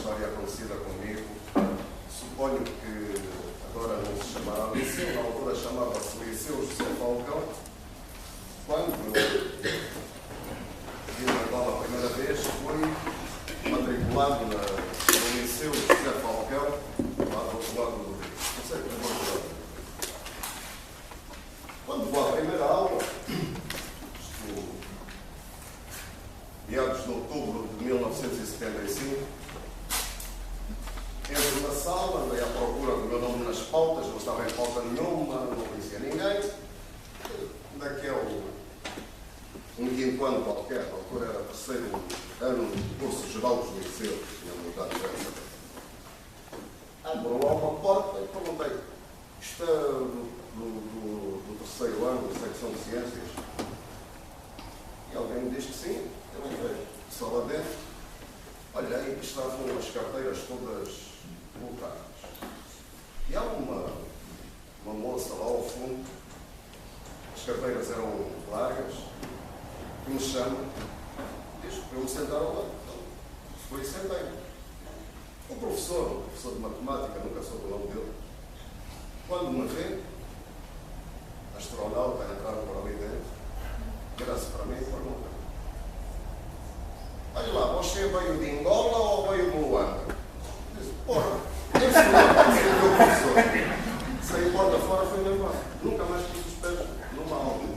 história acontecida comigo. Suponho que agora não se chamará Liceu, na altura chamava-se Liceu José Falcão. Quando eu vim na Angola a primeira vez, fui matriculado no Liceu José Falcão, lá do outro lado do Rio. Não sei como é que é. Quando vou à primeira aula, meados de outubro de 1975, entro na sala, andei à procura do meu nome nas pautas, não estava em pauta nenhuma, não conhecia ninguém. Daquele um quinto ano qualquer, na altura era terceiro ano do curso geral dos liceus, tinha mudado essa. Abro lá uma porta e perguntei: isto é do terceiro ano, da secção de ciências? E alguém me diz que sim. Eu entrei, só lá dentro, olhei e estavam as carteiras todas colocadas. E há uma moça lá ao fundo, as carteiras eram largas, que me chama, diz para eu me sentar ao lado. Então, foi e sentei. O professor de matemática, nunca soube o nome dele, quando me vê, astronauta a entrar por ali dentro, vira-se para mim e pergunta: olha lá, você veio de Angola ou veio de Luanda? Eu disse: porra, esse é o meu professor. Saí porta fora, foi levado. Nunca mais pus os pés numa aula.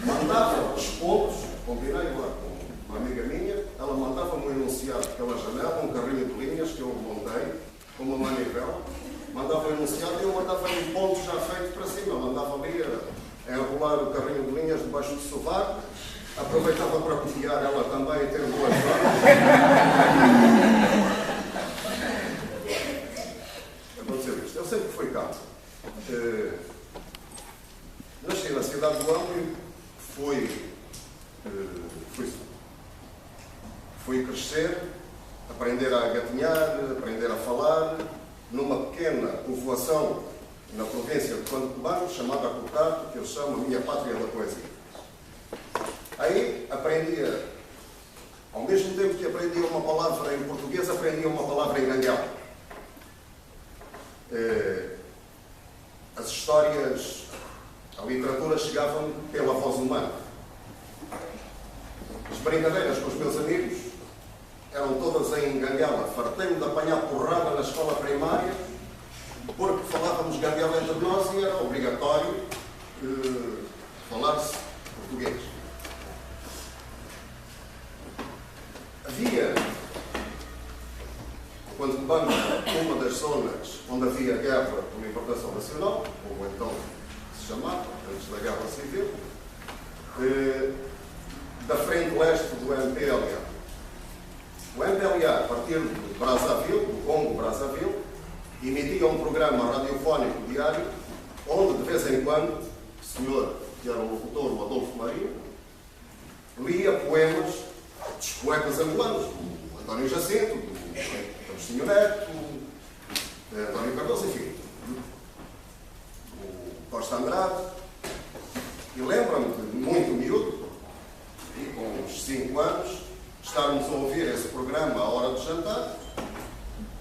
Mandava os pontos, combinei lá com uma amiga minha, ela mandava-me um enunciado pela janela, um carrinho de linhas que eu montei, com uma manivela, mandava o enunciado e eu mandava-lhe um ponto já feito para cima, mandava ali a enrolar o carrinho de linhas debaixo do sovaco, aproveitava para copiar ela também e ter boas notas. Aconteceu isto. Eu sempre fui cá. Nasci na cidade do Âmbio, fui crescer, aprender a gatinhar, aprender a falar, numa pequena povoação na província de Conde de Bancos, chamada Cotato, que eu chamo a minha pátria da poesia. Aí aprendia, ao mesmo tempo que aprendia uma palavra em português, aprendia uma palavra em ganguela. As histórias, a literatura chegava-me pela voz humana. As brincadeiras com os meus amigos eram todas em ganguela. Fartei-me de apanhar porrada na escola primária, porque falávamos ganguela entre nós e era obrigatório falar-se português. Havia, quando vamos uma das zonas onde havia guerra por libertação nacional, ou então se chamava, antes da Guerra Civil, da frente leste do MPLA. O MPLA, a partir de Brazzaville, do Congo Brazzaville, emitia um programa radiofónico diário, onde de vez em quando o senhor, que era o locutor, o Adolfo Marinho, lia poemas dos poetas angolanos, do António Jacinto, do Agostinho Neto, do António Cardoso, enfim, do Costa Andrade. E lembro-me de muito miúdo, e com uns 5 anos, estarmos a ouvir esse programa à hora de jantar,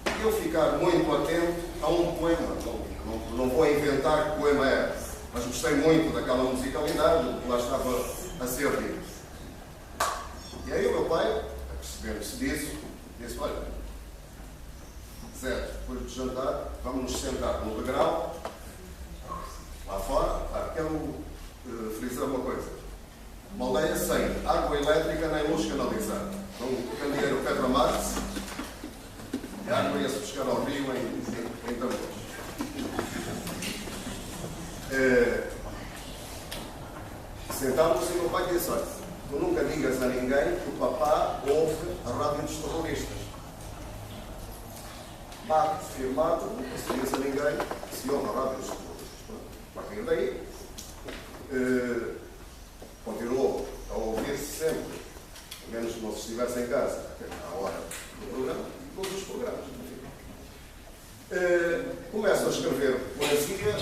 e eu ficar muito atento a um poema. Não vou inventar que poema é, mas gostei muito daquela musicalidade, que lá estava a ser dito. E aí o meu pai, percebendo-se disso, disse: olha, Zé, depois de jantar, vamos nos sentar no degrau, lá fora. Quero frisar uma coisa: uma aldeia sem água elétrica nem luz canalizada. Então, o candeeiro Pedro Marques, e a água ia-se buscar ao rio em tambores. Sentámos e o meu pai disse: olha, tu nunca digas a ninguém que o papá ouve a rádio dos terroristas. Bate firmado, nunca se diz a ninguém que se ouve a rádio dos terroristas. A partir daí, continuou a ouvir-se sempre, a menos que não se estivesse em casa, à hora do programa, todos os programas. Começo a escrever poesia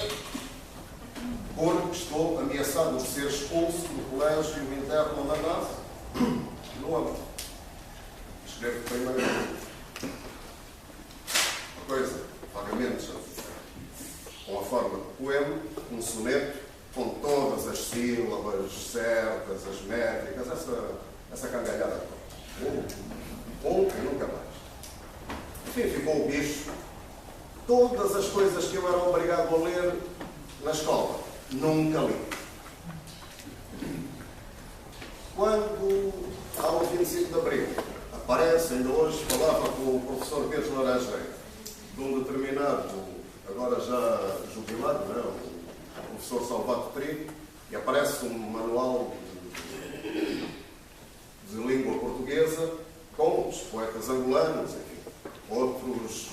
porque estou ameaçado de ser expulso do colégio interno na NASA, no âmbito. Escrevo primeiro soneto com todas as sílabas certas, as métricas, essa cangalhada toda. E nunca mais. Enfim, ficou o bicho. Todas as coisas que eu era obrigado a ler na escola, nunca li. Quando, ao 25 de Abril, aparece, ainda hoje, falava com o professor Pedro Laranjeiro, de um determinado, agora já jubilado, não é? O professor Salvato Trigo, e aparece um manual de língua portuguesa com os poetas angolanos, enfim, outros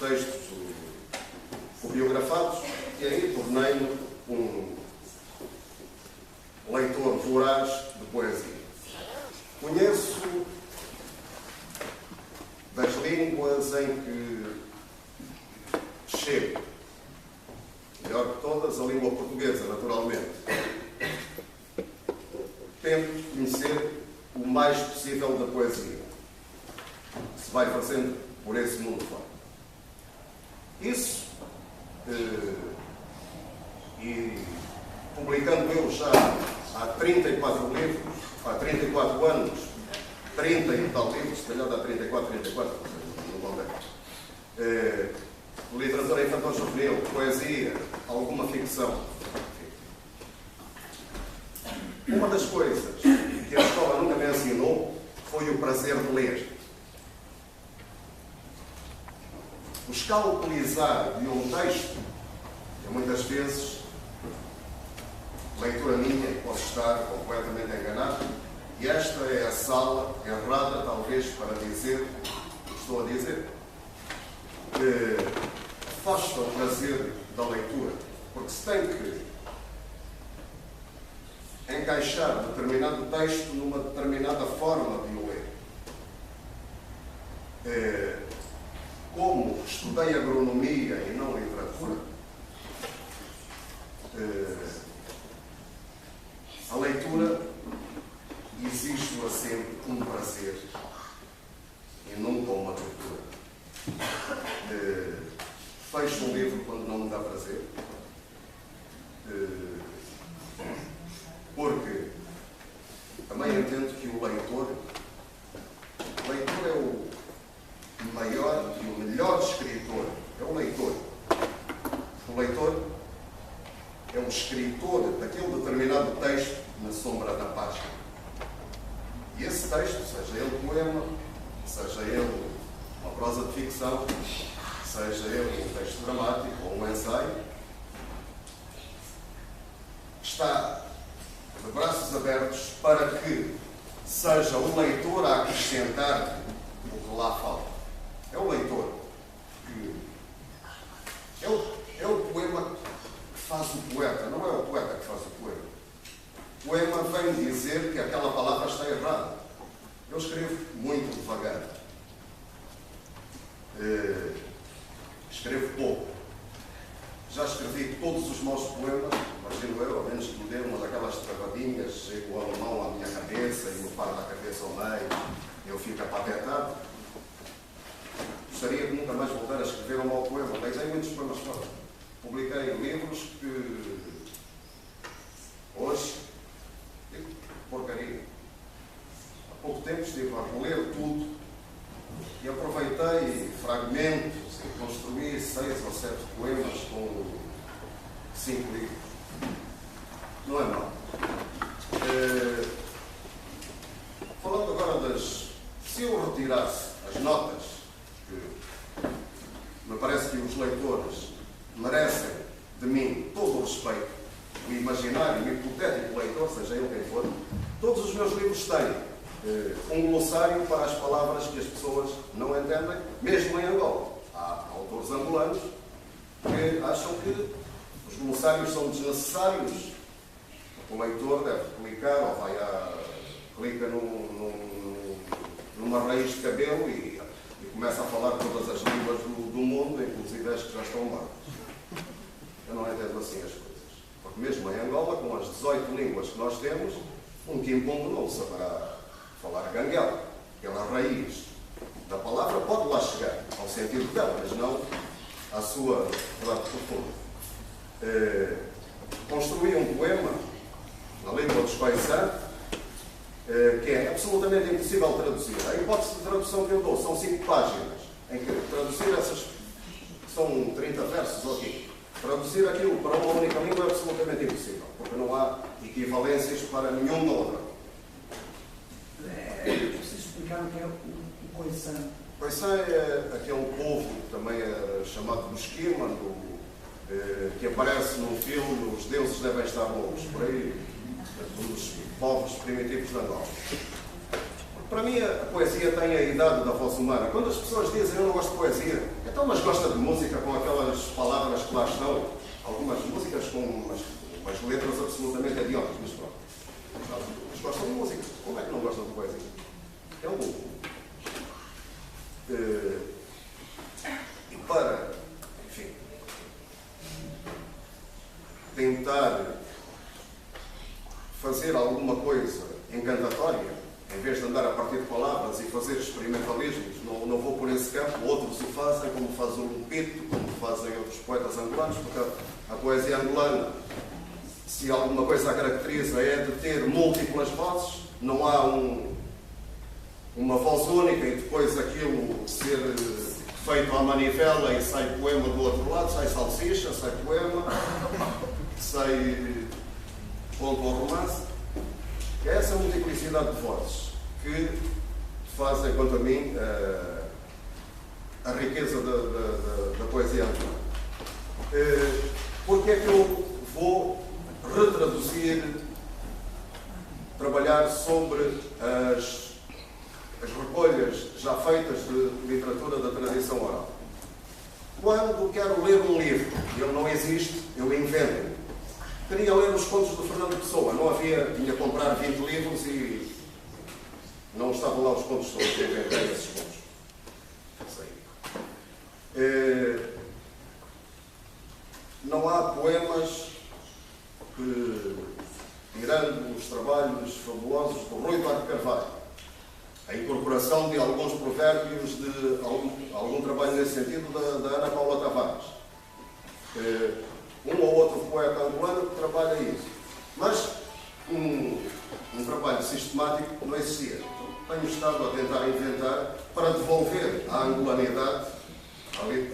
textos biografados, e aí tornei-me um leitor voraz de poesia. Conheço das línguas em que chego, melhor que todas, a língua portuguesa, naturalmente. Tento conhecer o mais possível da poesia. Se vai fazendo por esse mundo fora. Isso, e publicando eu já há 34 livros, há 34 anos, 30 e tal livros, se calhar dá 34, não vou ver. Literatura infantil juvenil, poesia, alguma ficção. Uma das coisas que a escola nunca me ensinou foi o prazer de ler. O escalpelizar de um texto é muitas vezes leitura minha, e posso estar completamente enganado, e esta é a sala errada, talvez, para dizer o que estou a dizer. Afasta o prazer da leitura, porque se tem que encaixar determinado texto numa determinada forma de o ler. Como estudei agronomia e não literatura, a leitura exige-a sempre um prazer e nunca uma tortura. Fecho um livro quando não me dá prazer, porque também entendo que o leitor é o maior e o melhor escritor, é o leitor. O leitor é o escritor daquele determinado texto na sombra da página. E esse texto, seja ele poema, seja ele uma prosa de ficção, seja ele um texto dramático ou um ensaio, está de braços abertos para que seja o leitor a acrescentar o que lá falta. É o leitor que é o poema que faz o poeta, não é o poeta que faz o poema. O poema vem dizer que aquela palavra está errada. Eu escrevo muito devagar. Escrevo pouco. Já escrevi todos os meus poemas, imagino eu, a menos que me dê uma daquelas travadinhas, chega o alemão à minha cabeça e me para da cabeça ao meio, eu fico apatetado. Gostaria de nunca mais voltar a escrever um mau poema. Deixei muitos poemas fora. Publiquei livros que hoje digo porcaria. Há pouco tempo estive a reler tudo e aproveitei fragmentos e construí 6 ou 7 poemas com 5 livros. Não é mau. Falando agora se eu retirasse as notas, que me parece que os leitores merecem de mim todo o respeito, o imaginário, o hipotético leitor, seja ele quem for, todos os meus livros têm um glossário para as palavras que as pessoas não entendem, mesmo em Angola. Há autores angolanos que acham que os glossários são desnecessários. O leitor deve clicar ou clica numa raiz de cabelo e começa a falar todas as línguas do mundo, inclusive as que já estão mortas. Eu não entendo assim as coisas. Porque mesmo em Angola, com as 18 línguas que nós temos, um quimbungo não saberá falar ganguela. Pela raiz da palavra pode lá chegar ao sentido dela, mas não à sua verdade profunda. construí um poema na língua dos Khoisan, que é absolutamente impossível traduzir. A hipótese de tradução que eu dou são 5 páginas, em que traduzir essas, são 30 versos, ok. Traduzir aquilo para uma única língua é absolutamente impossível, porque não há equivalências para nenhuma outra. É preciso explicar o que é o Khoisan. Khoisan é aquele povo que também é chamado dos Kirman, que aparece no filme Os Deuses Devem Estar Loucos, por aí, um dos povos primitivos de Angola. Para mim, a poesia tem a idade da voz humana. Quando as pessoas dizem eu não gosto de poesia, então, mas gosta de música com aquelas palavras que lá estão, algumas músicas com umas letras absolutamente idiotas, mas pronto. Mas gostam de música. Como é que não gostam de poesia? É um louco. E para, enfim, tentar fazer alguma coisa encantatória, em vez de andar a partir de palavras e fazer experimentalismos, não vou por esse campo. Outros o fazem, como faz o Lupito, como fazem outros poetas angolanos, porque a poesia angolana, se alguma coisa a caracteriza, é de ter múltiplas vozes, não há uma voz única e depois aquilo ser feito à manivela e sai poema do outro lado, sai salsicha, sai poema, sai conto ou romance. É essa multiplicidade de vozes que fazem, quanto a mim, a riqueza da poesia angolana. Porque é que eu vou retraduzir, trabalhar sobre as recolhas já feitas de literatura da tradição oral? Quando quero ler um livro e ele não existe, eu invento. Queria ler os contos de Fernando Pessoa. Não havia, tinha que comprar 20 livros e não estavam lá os contos todos. Eu inventei esses contos. Não há poemas que, tirando os trabalhos fabulosos do Rui Parque Carvalho, a incorporação de alguns provérbios, de algum trabalho nesse sentido, da Ana Paula Tavares. Um ou outro poeta angolano que trabalha isso. Mas um trabalho sistemático não existia. Tenho estado a tentar inventar para devolver à angolanidade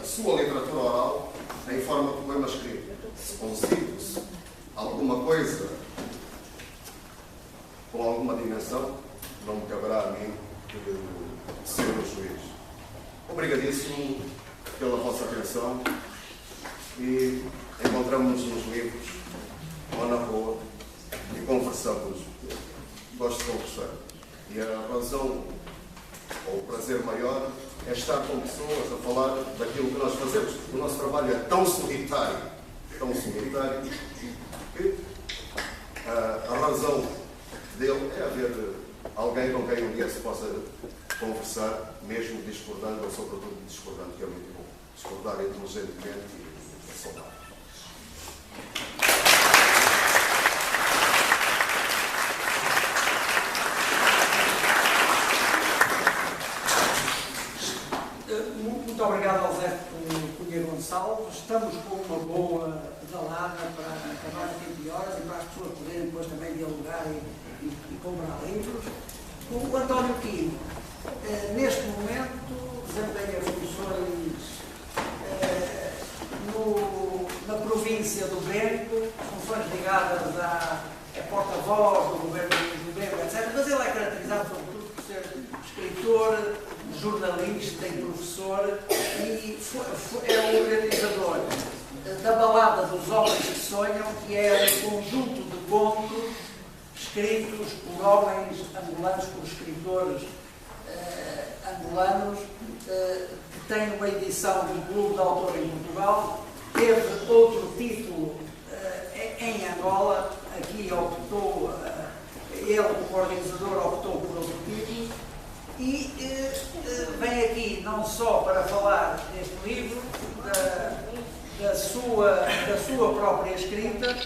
a sua literatura oral em forma de poema escrito. Se consigo alguma coisa com alguma dimensão, não me caberá a mim ser o juiz. Obrigadíssimo pela vossa atenção e encontramos-nos nos livros ou na rua e conversamos. Gosto de conversar. E a razão ou o prazer maior é estar com pessoas a falar daquilo que nós fazemos. O nosso trabalho é tão solitário, que a razão dele é haver alguém com quem um dia se possa conversar, mesmo discordando, ou sobretudo discordando, que é muito bom. Discordar inteligentemente e saudável. Muito obrigado ao Zé Cunha Gonçalves. Estamos com uma boa pedalada para acabar a 20 horas e para as pessoas poderem depois também dialogar e comprar livros. O António Quino, neste momento, desempenha funções na província do Bento, funções ligadas é porta-voz do governo do Bento, etc. Mas ele é caracterizado, sobretudo, por ser escritor, jornalista e professor, e é o organizador da Balada dos Homens que Sonham, que é um conjunto de contos escritos por homens angolanos, por escritores angolanos, que tem uma edição do Clube de Autor em Portugal, teve outro título em Angola, aqui optou, ele como organizador optou por outro título, e vem aqui não só para falar deste livro, da sua própria escrita,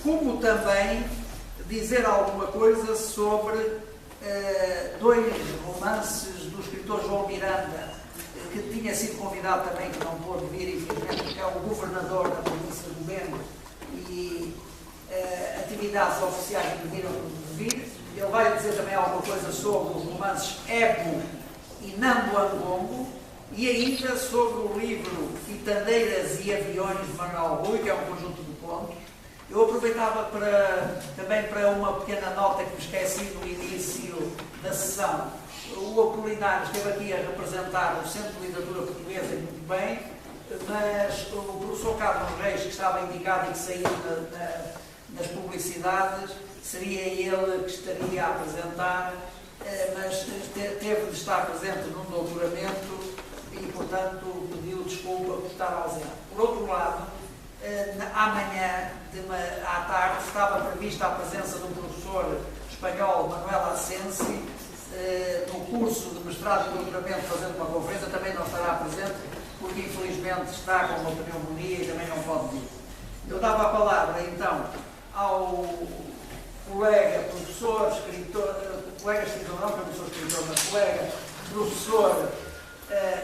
como também dizer alguma coisa sobre dois romances do escritor João Miranda, que tinha sido convidado também, que não pôde vir, infelizmente, que é o governador da província do Bento, e atividades oficiais que deviam vir. Ele vai dizer também alguma coisa sobre os romances Epo e Nambuangongo, e ainda sobre o livro Fitandeiras e Aviões de Manuel Rui, que é um conjunto de contos. Eu aproveitava também para uma pequena nota que me esqueci no início da sessão. O Apolinário esteve aqui a representar o Centro de Literatura Portuguesa e muito bem, mas o professor Carlos Reis, que estava indicado e que saiu nas publicidades, seria ele que estaria a apresentar, mas teve de estar presente num doutoramento e, portanto, pediu desculpa por estar ausente. Por outro lado, amanhã, à tarde, estava prevista a presença de um professor espanhol, Manuel Asensi, no curso de mestrado e doutoramento, fazendo uma conferência. Também não estará presente, porque infelizmente está com uma pneumonia e também não pode vir. Eu dava a palavra, então, ao colega professor, escritor, colega escritor não, professor escritor, mas colega professor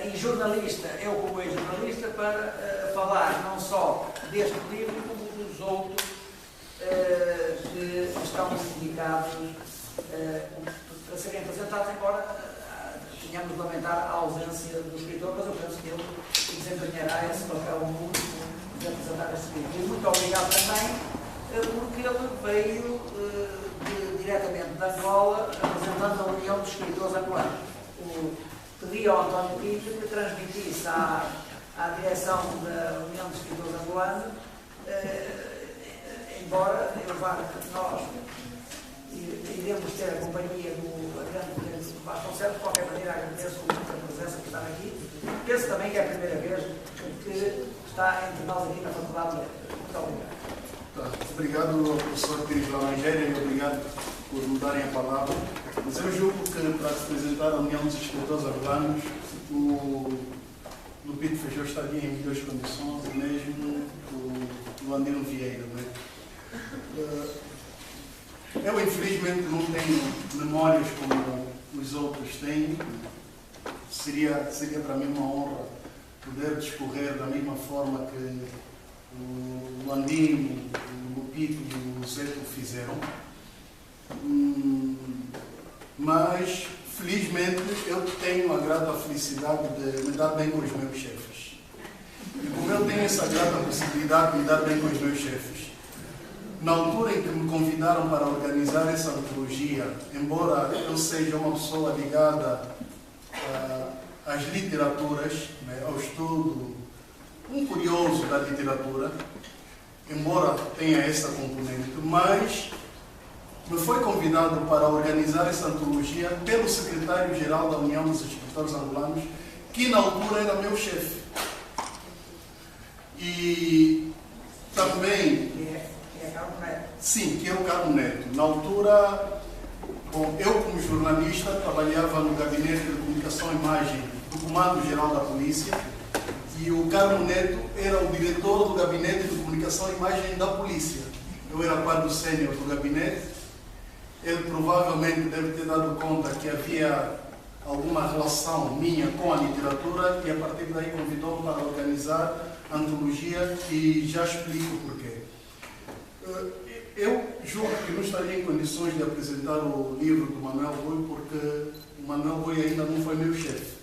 e jornalista, eu como ex-jornalista, para falar não só deste livro, como dos outros que estão indicados para serem apresentados, embora tenhamos de lamentar a ausência do escritor, mas eu penso que ele desempenhará esse papel muito de apresentar este livro. E muito obrigado também, porque ele veio diretamente da Angola, representando a União dos Escritores Angolanos. Pedi ao António Pinto que transmitisse à direção da União dos Escritores Angolanos, embora nós iremos ter a companhia do Adriano Vasconcelos. De qualquer maneira, agradeço muito a presença que está aqui. Penso também que é a primeira vez que está entre nós aqui na Faculdade de Letras. Muito obrigado. Obrigado ao professor Pires Laranjeira e obrigado por me darem a palavra. Mas eu julgo que, para representar a União dos Escritores Angolanos, o Lupito Feijó estaria em melhores condições, mesmo o Andino Vieira. Não é? Eu, infelizmente, não tenho memórias como os outros têm. Seria para mim uma honra poder discorrer da mesma forma que o Andino, o Lupito e o Zeto fizeram. Mas, felizmente, eu tenho a grata felicidade de me dar bem com os meus chefes. E como eu tenho essa grata possibilidade de me dar bem com os meus chefes, na altura em que me convidaram para organizar essa antologia, embora eu seja uma pessoa ligada às literaturas, né, ao estudo, um curioso da literatura, embora tenha essa componente, mas me foi convidado para organizar essa antologia pelo secretário-geral da União dos Escritores Angolanos, que na altura era meu chefe. E também... Sim, que é o Carmo Neto. Na altura, eu como jornalista trabalhava no Gabinete de Comunicação e Imagem do Comando Geral da Polícia, e o Carmo Neto era o diretor do Gabinete de Comunicação e Imagem da Polícia. Eu era quadro sênior do gabinete. Ele provavelmente deve ter dado conta que havia alguma relação minha com a literatura e a partir daí convidou-me para organizar a antologia, e já explico porquê. Eu julgo que não estaria em condições de apresentar o livro do Manuel Rui, porque o Manuel Rui ainda não foi meu chefe.